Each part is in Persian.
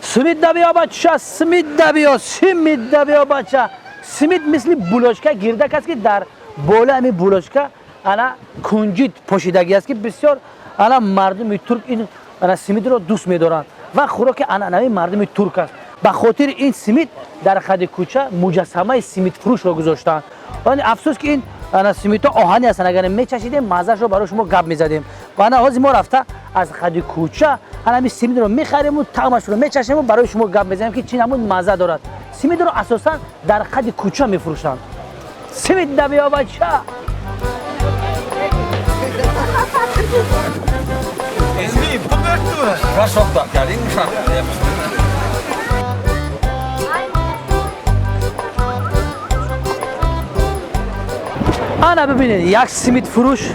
Simit da bia bachcha, simit da bia bachcha. Simit مثل بولوشکا گیردک است که در بالا همین بولوشکا انا کنجید پوشیدگی است که بسیار انا مردم ترک این انا سیمید رو دوست می‌دارند و خوراک عنعنوی مردم ترک است. به خاطر این سیمید در خد کوچه مجسمه سیمید فروش رو گذاشتند. ولی افسوس که این انا سیمید آهنی هستن، اگر میچشیدیم مزه‌اش رو برای شما گپ می‌زدیم. و انا حاضر ما رفته از خد کوچه انا می سیمید رو می‌خریم و طعمش رو می‌چشیم و برای شما گپ می‌زنیم که چی نمون مزه دارد. سیمید رو اساسا در خد کوچه می‌فروشند. سیمید دا بیا بچه. اسمی بگرد تو را ساخته کردیم انا ببینید یک سیمید فروش،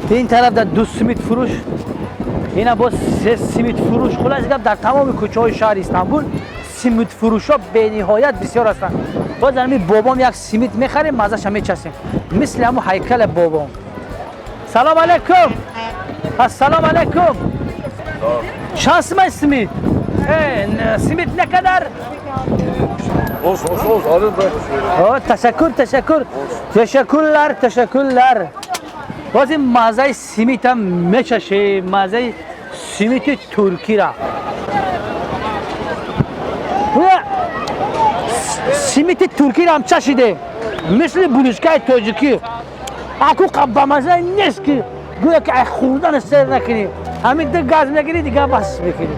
این طرف در دو سیمید فروش، اینا با سه سیمید فروش. خلاص گپ در تمام کوچه های شهر استانبول سیمید فروش ها به نهایت بسیار هستند. باز همین بابام یک سیمید میخریم مزه‌ش هم میچسیم مثل همون هیکل بابام. سلام علیکم. السلام علیکم. چند سیمید سیمید؟ سیمید نکدر؟ تشکرler. باز این مزه سیمیت هم میچشه، مزه سیمیت ترکی را. سیمیت ترکی را هم چشیده مثل بولشکای تاجیکی. اکو قبا مزه نیست که گویا که خوردن سر نکنی، همین ده گاز نگیری دیگه بس بکنی.